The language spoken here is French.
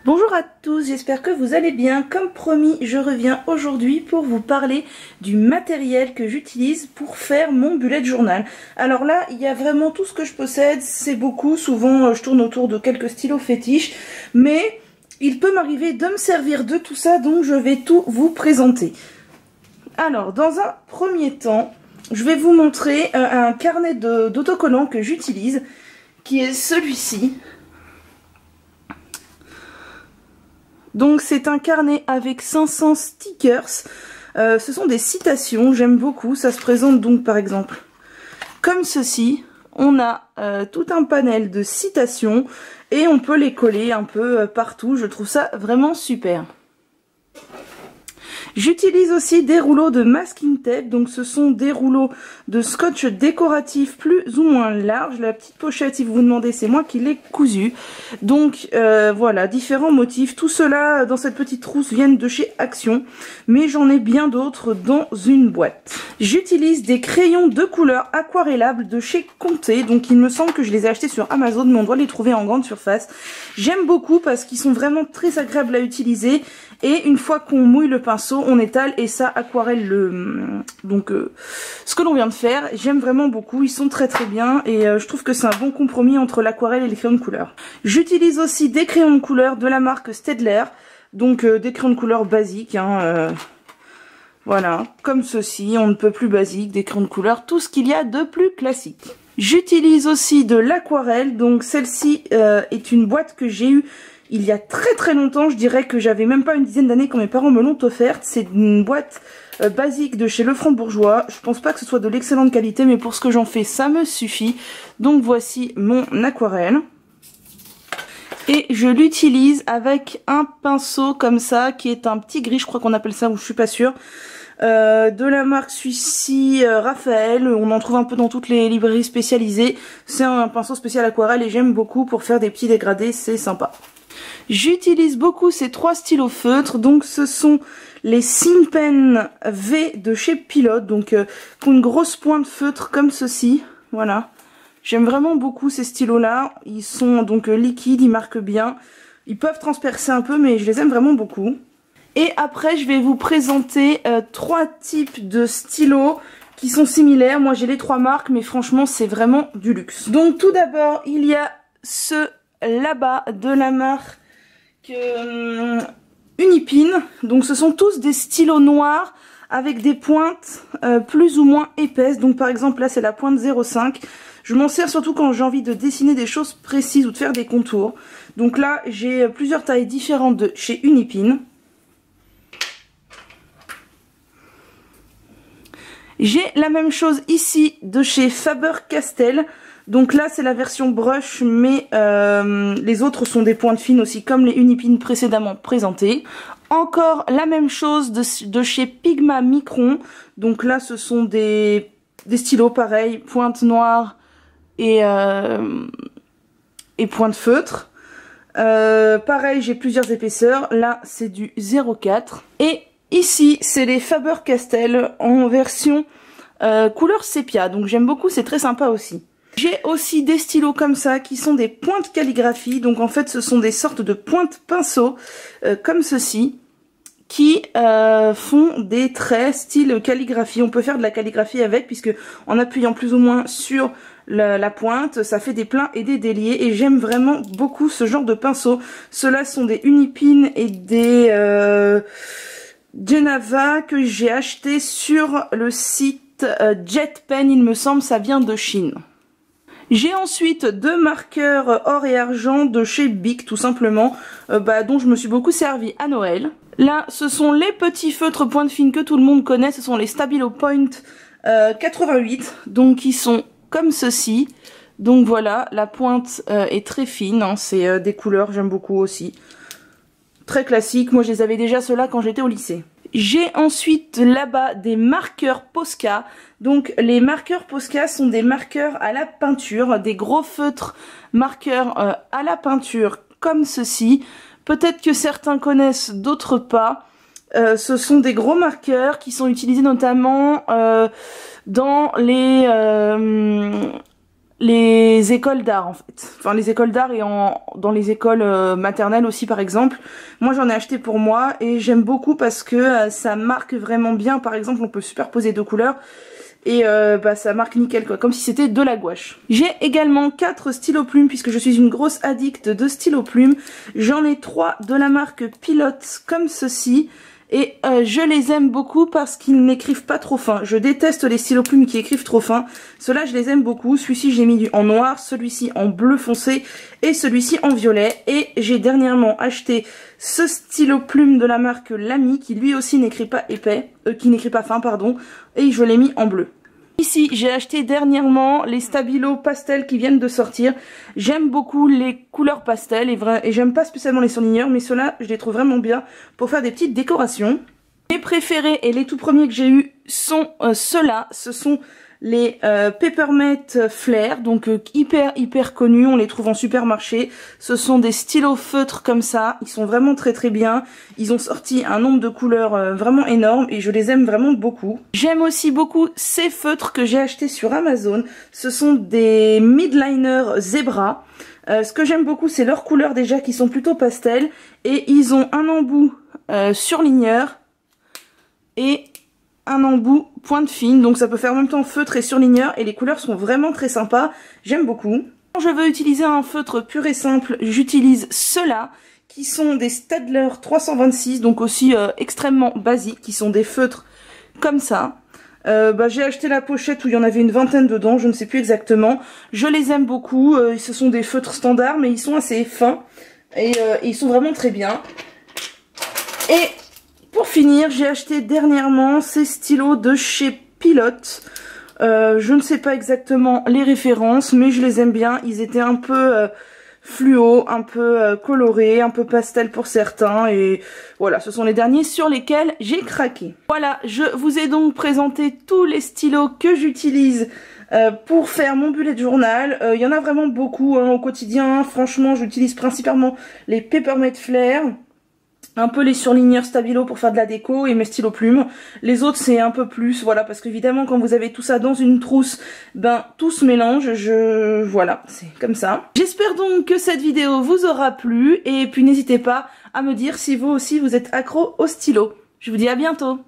Bonjour à tous, j'espère que vous allez bien. Comme promis, je reviens aujourd'hui pour vous parler du matériel que j'utilise pour faire mon bullet journal. Alors là, il y a vraiment tout ce que je possède, c'est beaucoup. Souvent, je tourne autour de quelques stylos fétiches, mais il peut m'arriver de me servir de tout ça, donc je vais tout vous présenter. Alors, dans un premier temps, je vais vous montrer un carnet d'autocollants que j'utilise, qui est celui-ci. Donc c'est un carnet avec 500 stickers, ce sont des citations, j'aime beaucoup, ça se présente donc par exemple comme ceci, on a tout un panel de citations et on peut les coller un peu partout, je trouve ça vraiment super. J'utilise aussi des rouleaux de masking tape, donc ce sont des rouleaux de scotch décoratif plus ou moins large. La petite pochette, si vous vous demandez, c'est moi qui l'ai cousu. Donc voilà, différents motifs. Tout cela dans cette petite trousse viennent de chez Action, mais j'en ai bien d'autres dans une boîte. J'utilise des crayons de couleur aquarellables de chez Conté, donc il me semble que je les ai achetés sur Amazon, mais on doit les trouver en grande surface. J'aime beaucoup parce qu'ils sont vraiment très agréables à utiliser. Et une fois qu'on mouille le pinceau, on étale et ça aquarelle ce que l'on vient de faire. J'aime vraiment beaucoup, ils sont très bien et je trouve que c'est un bon compromis entre l'aquarelle et les crayons de couleur. J'utilise aussi des crayons de couleur de la marque Staedtler, donc des crayons de couleur basiques, voilà, comme ceci, on ne peut plus basique, des crayons de couleur, tout ce qu'il y a de plus classique. J'utilise aussi de l'aquarelle, donc celle-ci est une boîte que j'ai eue il y a très longtemps, je dirais que j'avais même pas une dizaine d'années quand mes parents me l'ont offerte. C'est une boîte basique de chez Lefranc-Bourgeois. Je pense pas que ce soit de l'excellente qualité, mais pour ce que j'en fais, ça me suffit. Donc voici mon aquarelle. Et je l'utilise avec un pinceau comme ça, qui est un petit gris, je crois qu'on appelle ça, ou je suis pas sûre. De la marque Suissi Raphaël, on en trouve un peu dans toutes les librairies spécialisées. C'est un pinceau spécial aquarelle et j'aime beaucoup pour faire des petits dégradés, c'est sympa. J'utilise beaucoup ces trois stylos feutres, donc ce sont les Sigpen V de chez Pilote, donc qui ont une grosse pointe feutre comme ceci, voilà. J'aime vraiment beaucoup ces stylos là, ils sont donc liquides, ils marquent bien, ils peuvent transpercer un peu mais je les aime vraiment beaucoup. Et après je vais vous présenter trois types de stylos qui sont similaires, moi j'ai les trois marques mais franchement c'est vraiment du luxe. Donc tout d'abord il y a ce là-bas de la marque Unipin, donc ce sont tous des stylos noirs avec des pointes plus ou moins épaisses, donc par exemple là c'est la pointe 0,5, je m'en sers surtout quand j'ai envie de dessiner des choses précises ou de faire des contours, donc là j'ai plusieurs tailles différentes de chez Unipin. J'ai la même chose ici de chez Faber-Castell. Donc là c'est la version brush mais les autres sont des pointes fines aussi comme les Unipin précédemment présentés. Encore la même chose de chez Pigma Micron. Donc là ce sont des stylos pareils, pointe noire et pointe feutre. Pareil j'ai plusieurs épaisseurs, là c'est du 0,4. Et ici c'est les Faber-Castell en version couleur sépia. Donc j'aime beaucoup, c'est très sympa aussi. J'ai aussi des stylos comme ça qui sont des pointes calligraphie, donc en fait ce sont des sortes de pointes pinceaux comme ceci qui font des traits style calligraphie. On peut faire de la calligraphie avec puisque en appuyant plus ou moins sur la pointe ça fait des pleins et des déliés et j'aime vraiment beaucoup ce genre de pinceaux. Ceux-là sont des Unipin et des Genava que j'ai acheté sur le site Jet Pen, il me semble, ça vient de Chine. J'ai ensuite deux marqueurs or et argent de chez Bic tout simplement, dont je me suis beaucoup servi à Noël. Là ce sont les petits feutres pointe fine que tout le monde connaît, ce sont les Stabilo Point 88, donc ils sont comme ceci. Donc voilà, la pointe est très fine, hein, c'est des couleurs, j'aime beaucoup aussi. Très classique, moi je les avais déjà ceux-là quand j'étais au lycée. J'ai ensuite là-bas des marqueurs Posca. Donc les marqueurs Posca sont des marqueurs à la peinture, des gros feutres marqueurs à la peinture comme ceci. Peut-être que certains connaissent, d'autres pas. Ce sont des gros marqueurs qui sont utilisés notamment dans les écoles d'art en fait. Enfin les écoles d'art et dans les écoles maternelles aussi par exemple. Moi j'en ai acheté pour moi et j'aime beaucoup parce que ça marque vraiment bien. Par exemple on peut superposer 2 couleurs et ça marque nickel quoi, comme si c'était de la gouache. J'ai également 4 stylos plumes puisque je suis une grosse addict de stylos plumes. J'en ai 3 de la marque Pilote comme ceci. Et je les aime beaucoup parce qu'ils n'écrivent pas trop fin. Je déteste les stylos plumes qui écrivent trop fin. Ceux-là, je les aime beaucoup. Celui-ci, j'ai mis en noir, celui-ci en bleu foncé et celui-ci en violet. Et j'ai dernièrement acheté ce stylo plume de la marque Lamy qui lui aussi n'écrit pas épais, qui n'écrit pas fin, pardon. Et je l'ai mis en bleu. Ici, j'ai acheté dernièrement les Stabilo pastel qui viennent de sortir. J'aime beaucoup les couleurs pastel et j'aime pas spécialement les surligneurs, mais ceux-là, je les trouve vraiment bien pour faire des petites décorations. Mes préférés et les tout premiers que j'ai eu sont ceux-là. Ce sont les Peppermint Flair, donc hyper connus, on les trouve en supermarché. Ce sont des stylos feutres comme ça, ils sont vraiment très bien. Ils ont sorti un nombre de couleurs vraiment énorme et je les aime vraiment beaucoup. J'aime aussi beaucoup ces feutres que j'ai achetés sur Amazon. Ce sont des Midliner Zebra. Ce que j'aime beaucoup, c'est leurs couleurs déjà qui sont plutôt pastel et ils ont un embout surligneur et un embout pointe fine, donc ça peut faire en même temps feutre et surligneur et les couleurs sont vraiment très sympas, j'aime beaucoup. Quand je veux utiliser un feutre pur et simple, j'utilise ceux-là qui sont des Staedtler 326, donc aussi extrêmement basiques, qui sont des feutres comme ça. J'ai acheté la pochette où il y en avait une vingtaine dedans, je ne sais plus exactement. Je les aime beaucoup, ce sont des feutres standards mais ils sont assez fins et ils sont vraiment très bien. Et pour finir, j'ai acheté dernièrement ces stylos de chez Pilote. Je ne sais pas exactement les références, mais je les aime bien. Ils étaient un peu fluo, un peu colorés, un peu pastel pour certains. Et voilà, ce sont les derniers sur lesquels j'ai craqué. Voilà, je vous ai donc présenté tous les stylos que j'utilise pour faire mon bullet journal. Il y en a vraiment beaucoup au quotidien. Franchement, j'utilise principalement les Peppermint Flair. Un peu les surligneurs Stabilo pour faire de la déco et mes stylos plumes. Les autres c'est un peu plus, voilà, parce qu'évidemment quand vous avez tout ça dans une trousse, tout se mélange, voilà, c'est comme ça. J'espère donc que cette vidéo vous aura plu et puis n'hésitez pas à me dire si vous aussi vous êtes accro au stylo. Je vous dis à bientôt.